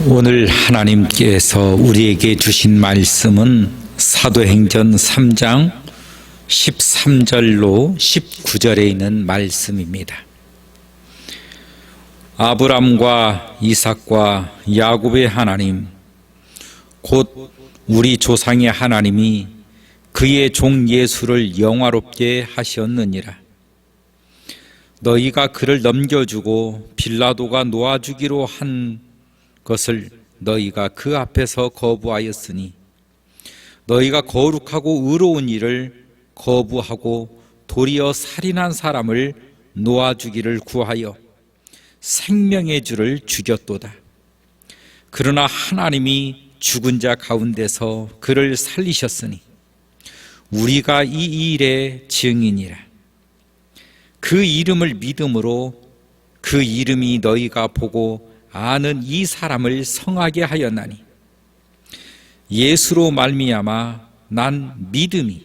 오늘 하나님께서 우리에게 주신 말씀은 사도행전 3장 13절로 19절에 있는 말씀입니다. 아브람과 이삭과 야곱의 하나님, 곧 우리 조상의 하나님이 그의 종 예수를 영화롭게 하셨느니라. 너희가 그를 넘겨주고 빌라도가 놓아주기로 한 것을 너희가 그 앞에서 거부하였으니 너희가 거룩하고 의로운 일을 거부하고 도리어 살인한 사람을 놓아주기를 구하여 생명의 주를 죽였도다. 그러나 하나님이 죽은 자 가운데서 그를 살리셨으니 우리가 이 일의 증인이라. 그 이름을 믿음으로 그 이름이 너희가 보고 아는 이 사람을 성하게 하였나니 예수로 말미암아 난 믿음이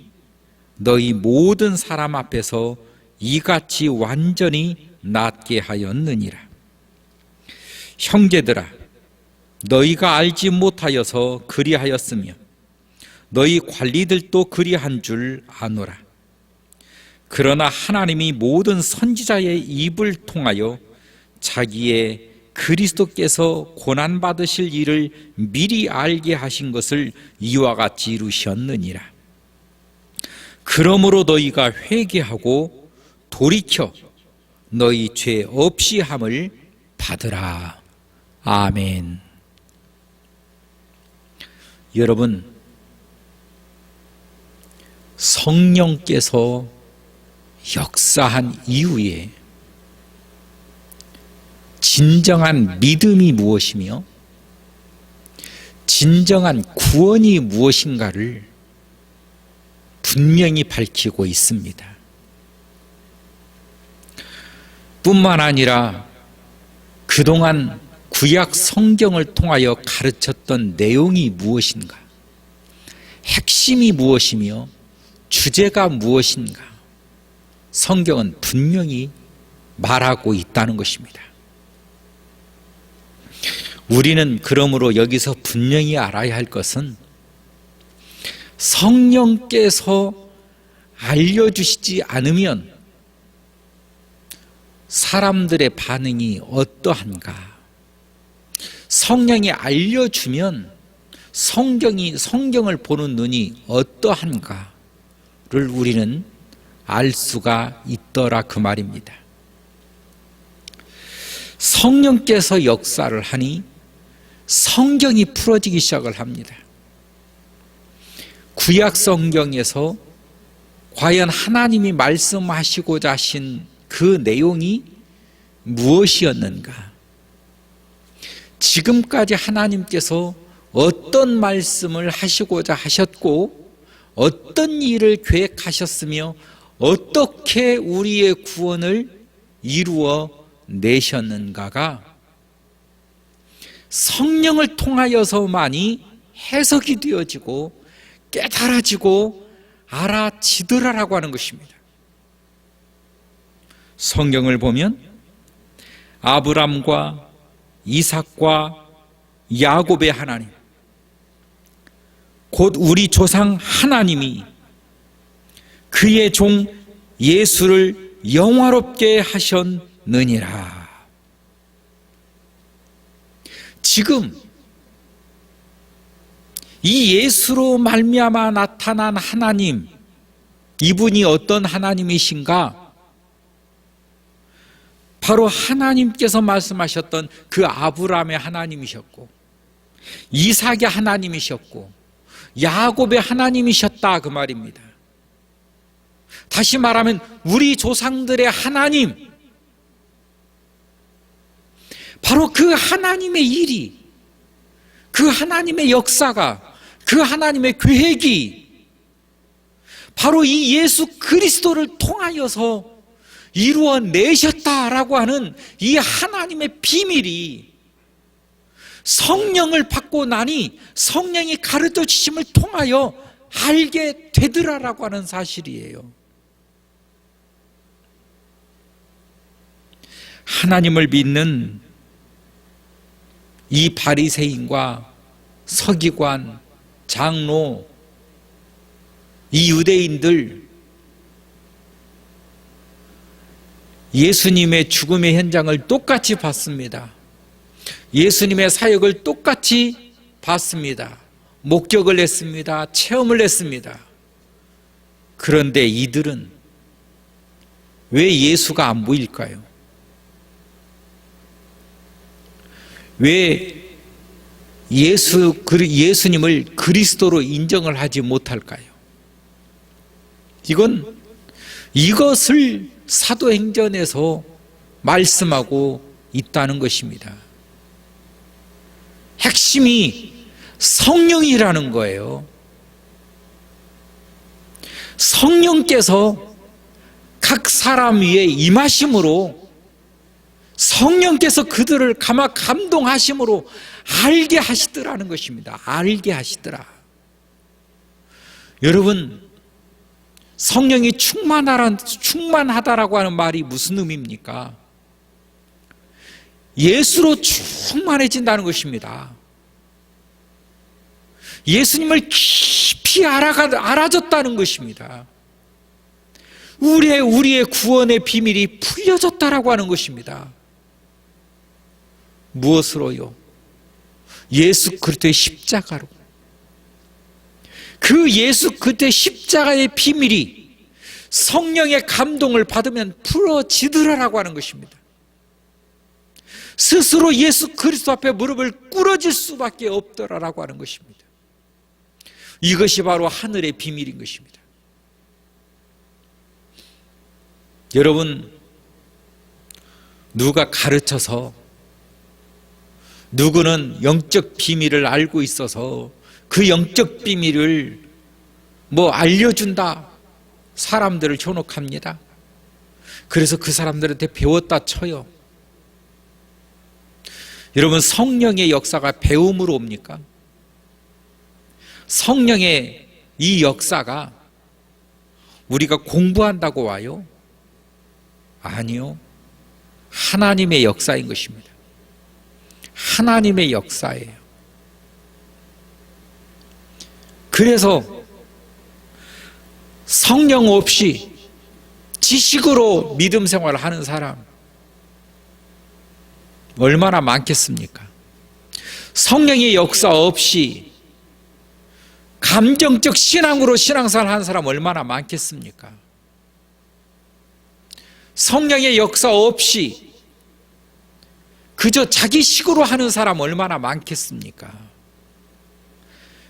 너희 모든 사람 앞에서 이같이 완전히 낫게 하였느니라. 형제들아, 너희가 알지 못하여서 그리하였으며 너희 관리들도 그리한 줄 아노라. 그러나 하나님이 모든 선지자의 입을 통하여 자기의 그리스도께서 고난받으실 일을 미리 알게 하신 것을 이와 같이 이루셨느니라. 그러므로 너희가 회개하고 돌이켜 너희 죄 없이 함을 받으라. 아멘. 여러분, 성령께서 역사한 이후에 진정한 믿음이 무엇이며 진정한 구원이 무엇인가를 분명히 밝히고 있습니다. 뿐만 아니라 그동안 구약 성경을 통하여 가르쳤던 내용이 무엇인가, 핵심이 무엇이며 주제가 무엇인가, 성경은 분명히 말하고 있다는 것입니다. 우리는 그러므로 여기서 분명히 알아야 할 것은 성령께서 알려주시지 않으면 사람들의 반응이 어떠한가, 성령이 알려주면 성경을 보는 눈이 어떠한가를 우리는 알 수가 있더라, 그 말입니다. 성령께서 역사를 하니 성경이 풀어지기 시작을 합니다. 구약 성경에서 과연 하나님이 말씀하시고자 하신 그 내용이 무엇이었는가? 지금까지 하나님께서 어떤 말씀을 하시고자 하셨고 어떤 일을 계획하셨으며 어떻게 우리의 구원을 이루어 내셨는가가 성령을 통하여서만이 해석이 되어지고 깨달아지고 알아지더라라고 하는 것입니다. 성경을 보면 아브람과 이삭과 야곱의 하나님, 곧 우리 조상 하나님이 그의 종 예수를 영화롭게 하셨느니라. 지금 이 예수로 말미암아 나타난 하나님, 이분이 어떤 하나님이신가? 바로 하나님께서 말씀하셨던 그 아브라함의 하나님이셨고 이삭의 하나님이셨고 야곱의 하나님이셨다, 그 말입니다. 다시 말하면 우리 조상들의 하나님, 바로 그 하나님의 일이, 그 하나님의 역사가, 그 하나님의 계획이 바로 이 예수 그리스도를 통하여서 이루어내셨다라고 하는 이 하나님의 비밀이 성령을 받고 나니 성령이 가르쳐 주심을 통하여 알게 되더라라고 하는 사실이에요. 하나님을 믿는 이 바리새인과 서기관, 장로, 이 유대인들 예수님의 죽음의 현장을 똑같이 봤습니다. 예수님의 사역을 똑같이 봤습니다. 목격을 했습니다. 체험을 했습니다. 그런데 이들은 왜 예수가 안 보일까요? 왜 예수님을 그리스도로 인정을 하지 못할까요? 이것을 사도행전에서 말씀하고 있다는 것입니다. 핵심이 성령이라는 거예요. 성령께서 각 사람 위에 임하심으로, 성령께서 그들을 감동하심으로 알게 하시더라는 것입니다. 알게 하시더라. 여러분, 성령이 충만하다라고 하는 말이 무슨 의미입니까? 예수로 충만해진다는 것입니다. 예수님을 깊이 알아졌다는 것입니다. 우리의 구원의 비밀이 풀려졌다라고 하는 것입니다. 무엇으로요? 예수 그리스도의 십자가로. 그 예수 그리스도의 십자가의 비밀이 성령의 감동을 받으면 풀어지더라라고 하는 것입니다. 스스로 예수 그리스도 앞에 무릎을 꿇어질 수밖에 없더라라고 하는 것입니다. 이것이 바로 하늘의 비밀인 것입니다. 여러분, 누가 가르쳐서, 누구는 영적 비밀을 알고 있어서 그 영적 비밀을 알려준다, 사람들을 현혹합니다. 그래서 그 사람들한테 배웠다 쳐요. 여러분, 성령의 역사가 배움으로 옵니까? 성령의 이 역사가 우리가 공부한다고 와요? 아니요. 하나님의 역사인 것입니다. 하나님의 역사예요. 그래서 성령 없이 지식으로 믿음 생활을 하는 사람 얼마나 많겠습니까? 성령의 역사 없이 감정적 신앙으로 신앙생활 하는 사람 얼마나 많겠습니까? 성령의 역사 없이 그저 자기식으로 하는 사람 얼마나 많겠습니까?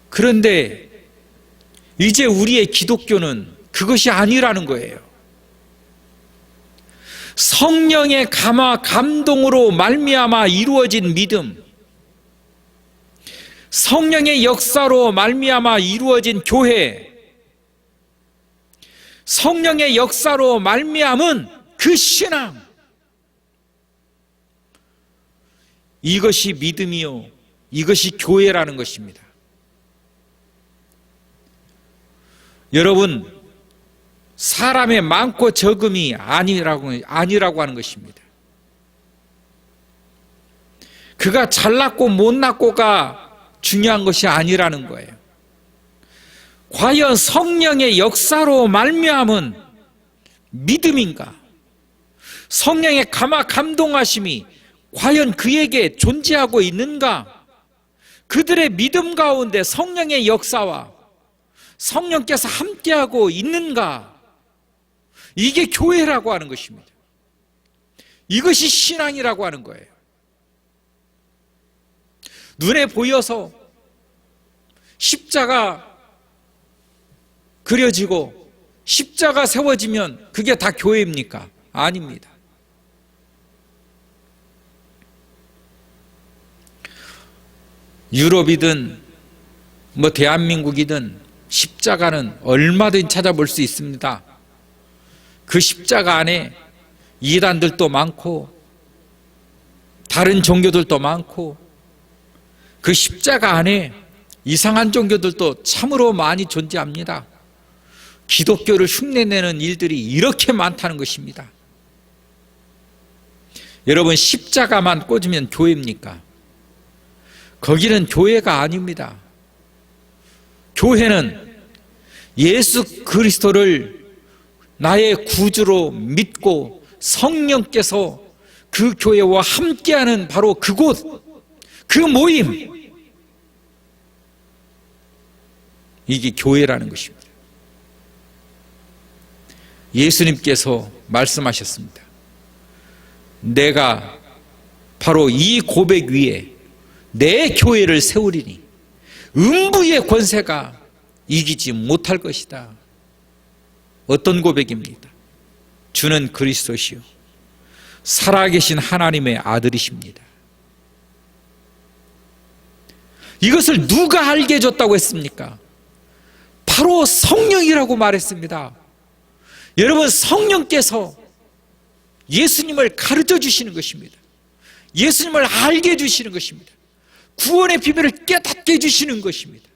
그런데 이제 우리의 기독교는 그것이 아니라는 거예요. 성령의 감동으로 말미암아 이루어진 믿음, 성령의 역사로 말미암아 이루어진 교회, 성령의 역사로 말미암은 그 신앙, 이것이 믿음이요, 이것이 교회라는 것입니다. 여러분, 사람의 많고 적음이 아니라고 하는 것입니다. 그가 잘났고 못났고가 중요한 것이 아니라는 거예요. 과연 성령의 역사로 말미암은 믿음인가? 성령의 감동하심이 과연 그에게 존재하고 있는가? 그들의 믿음 가운데 성령의 역사와 성령께서 함께하고 있는가? 이게 교회라고 하는 것입니다. 이것이 신앙이라고 하는 거예요. 눈에 보여서 십자가 그려지고 십자가 세워지면 그게 다 교회입니까? 아닙니다. 유럽이든 대한민국이든 십자가는 얼마든지 찾아볼 수 있습니다. 그 십자가 안에 이단들도 많고 다른 종교들도 많고 그 십자가 안에 이상한 종교들도 참으로 많이 존재합니다. 기독교를 흉내내는 일들이 이렇게 많다는 것입니다. 여러분, 십자가만 꽂으면 교회입니까? 거기는 교회가 아닙니다. 교회는 예수 그리스도를 나의 구주로 믿고 성령께서 그 교회와 함께하는 바로 그곳, 그 모임, 이게 교회라는 것입니다. 예수님께서 말씀하셨습니다. 내가 바로 이 고백 위에 내 교회를 세우리니 음부의 권세가 이기지 못할 것이다. 어떤 고백입니다. 주는 그리스도시요 살아계신 하나님의 아들이십니다. 이것을 누가 알게 해줬다고 했습니까? 바로 성령이라고 말했습니다. 여러분, 성령께서 예수님을 가르쳐 주시는 것입니다. 예수님을 알게 해주시는 것입니다. 구원의 비밀을 깨닫게 해주시는 것입니다.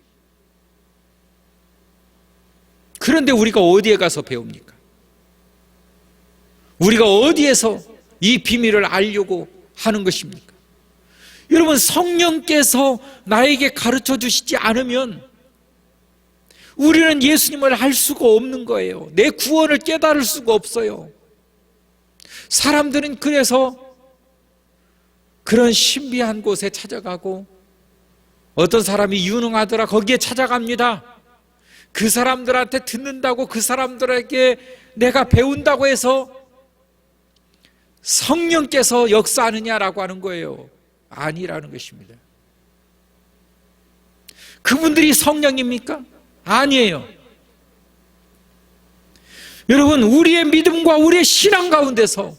그런데 우리가 어디에 가서 배웁니까? 우리가 어디에서 이 비밀을 알려고 하는 것입니까? 여러분, 성령께서 나에게 가르쳐 주시지 않으면 우리는 예수님을 알 수가 없는 거예요. 내 구원을 깨달을 수가 없어요. 사람들은 그래서 그런 신비한 곳에 찾아가고, 어떤 사람이 유능하더라 거기에 찾아갑니다. 그 사람들한테 듣는다고, 그 사람들에게 내가 배운다고 해서 성령께서 역사하느냐라고 하는 거예요. 아니라는 것입니다. 그분들이 성령입니까? 아니에요. 여러분, 우리의 믿음과 우리의 신앙 가운데서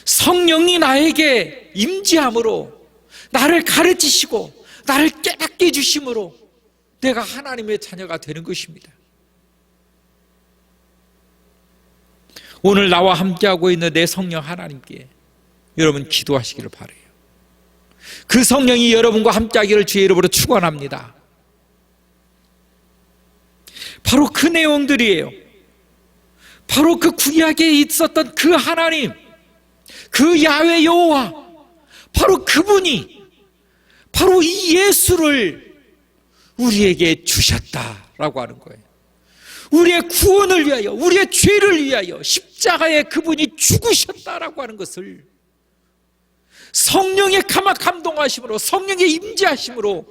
성령이 나에게 임재함으로, 나를 가르치시고 나를 깨닫게 해주심으로 내가 하나님의 자녀가 되는 것입니다. 오늘 나와 함께하고 있는 내 성령 하나님께 여러분 기도하시기를 바라요. 그 성령이 여러분과 함께하기를 주의 이름으로 축원합니다. 바로 그 내용들이에요. 바로 그 구약에 있었던 그 하나님, 그 야훼 여호와, 바로 그분이 바로 이 예수를 우리에게 주셨다라고 하는 거예요. 우리의 구원을 위하여, 우리의 죄를 위하여 십자가에 그분이 죽으셨다라고 하는 것을 성령의 감동하심으로, 성령의 임재하심으로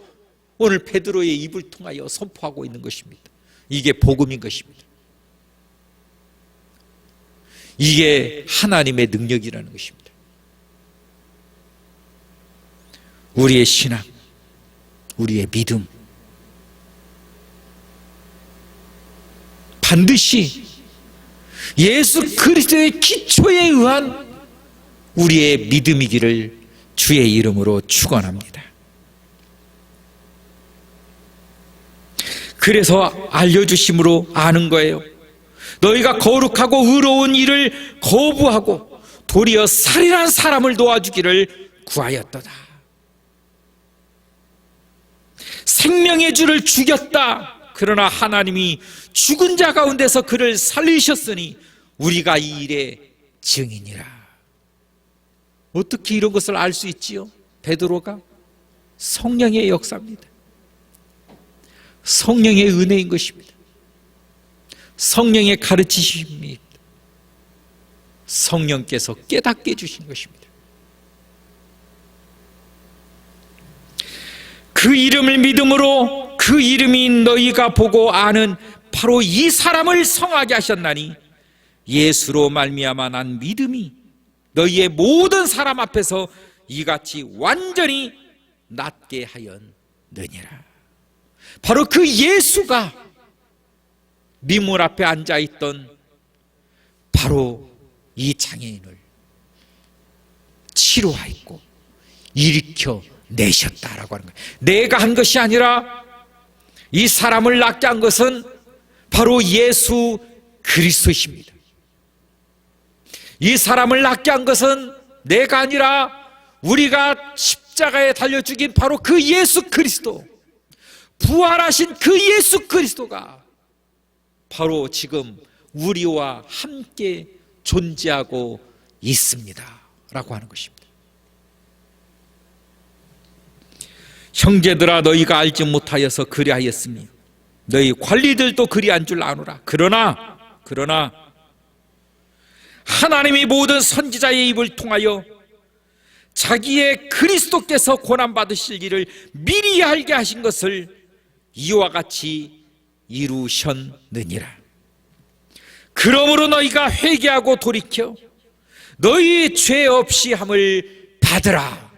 오늘 베드로의 입을 통하여 선포하고 있는 것입니다. 이게 복음인 것입니다. 이게 하나님의 능력이라는 것입니다. 우리의 신앙, 우리의 믿음, 반드시 예수 그리스도의 기초에 의한 우리의 믿음이기를 주의 이름으로 축원합니다. 그래서 알려주심으로 아는 거예요. 너희가 거룩하고 의로운 일을 거부하고 도리어 살인한 사람을 도와주기를 구하였도다. 생명의 주를 죽였다. 그러나 하나님이 죽은 자 가운데서 그를 살리셨으니 우리가 이 일의 증인이라. 어떻게 이런 것을 알 수 있지요? 베드로가 성령의 역사입니다. 성령의 은혜인 것입니다. 성령의 가르치심입니다. 성령께서 깨닫게 해주신 것입니다. 그 이름을 믿음으로 그 이름이 너희가 보고 아는 바로 이 사람을 성하게 하셨나니 예수로 말미암아 난 믿음이 너희의 모든 사람 앞에서 이같이 완전히 낫게 하였느니라. 바로 그 예수가 미물 앞에 앉아있던 바로 이 장애인을 치료하였고 일으켜 내셨다라고 하는 거예요. 내가 한 것이 아니라 이 사람을 낫게 한 것은 바로 예수 그리스도이십니다. 이 사람을 낫게 한 것은 내가 아니라 우리가 십자가에 달려 죽인 바로 그 예수 그리스도, 부활하신 그 예수 그리스도가 바로 지금 우리와 함께 존재하고 있습니다 라고 하는 것입니다. 형제들아, 너희가 알지 못하여서 그리하였으니 너희 관리들도 그리한 줄 아노라. 그러나 하나님이 모든 선지자의 입을 통하여 자기의 그리스도께서 고난받으실 일을 미리 알게 하신 것을 이와 같이 이루셨느니라. 그러므로 너희가 회개하고 돌이켜 너희 죄 없이 함을 받으라.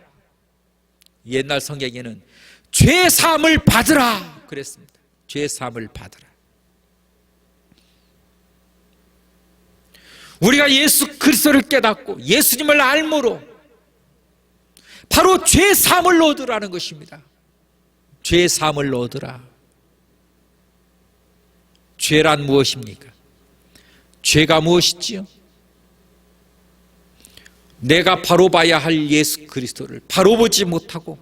옛날 성경에는 죄 사함을 받으라 그랬습니다. 죄 사함을 받으라. 우리가 예수 그리스도를 깨닫고 예수님을 알므로 바로 죄 사함을 얻으라는 것입니다. 죄 사함을 얻으라. 죄란 무엇입니까? 죄가 무엇이지요? 내가 바로 봐야 할 예수 그리스도를 바로 보지 못하고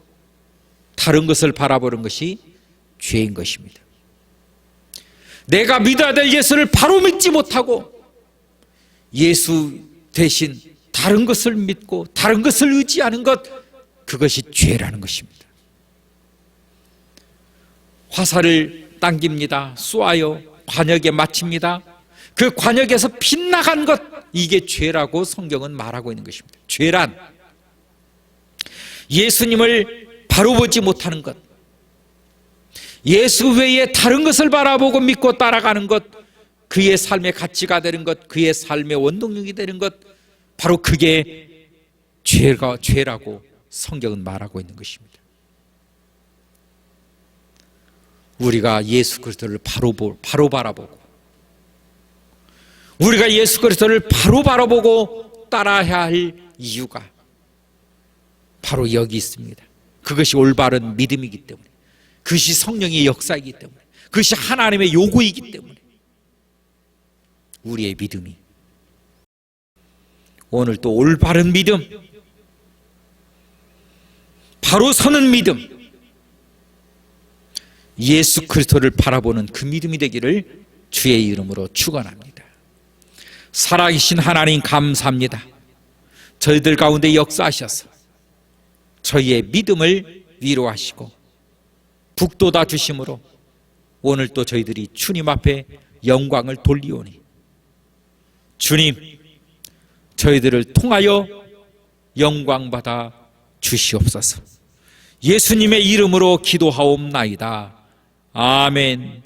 다른 것을 바라보는 것이 죄인 것입니다. 내가 믿어야 될 예수를 바로 믿지 못하고 예수 대신 다른 것을 믿고 다른 것을 의지하는 것, 그것이 죄라는 것입니다. 화살을 당깁니다. 쏘아요. 관역에 맞춥니다. 그 관역에서 빗나간 것, 이게 죄라고 성경은 말하고 있는 것입니다. 죄란 예수님을 바로 보지 못하는 것, 예수 외에 다른 것을 바라보고 믿고 따라가는 것, 그의 삶의 가치가 되는 것, 그의 삶의 원동력이 되는 것, 바로 그게 죄라고 성경은 말하고 있는 것입니다. 우리가 예수 그리스도를 바로 바라보고, 우리가 예수 그리스도를 바로 바라보고 따라야 할 이유가 바로 여기 있습니다. 그것이 올바른 믿음이기 때문에, 그것이 성령의 역사이기 때문에, 그것이 하나님의 요구이기 때문에 우리의 믿음이 오늘 또 올바른 믿음, 바로 서는 믿음, 예수 그리스도를 바라보는 그 믿음이 되기를 주의 이름으로 축원합니다. 살아계신 하나님 감사합니다. 저희들 가운데 역사하셔서 저희의 믿음을 위로하시고 북돋아 주심으로 오늘 또 저희들이 주님 앞에 영광을 돌리오니, 주님, 저희들을 통하여 영광 받아 주시옵소서. 예수님의 이름으로 기도하옵나이다. 아멘.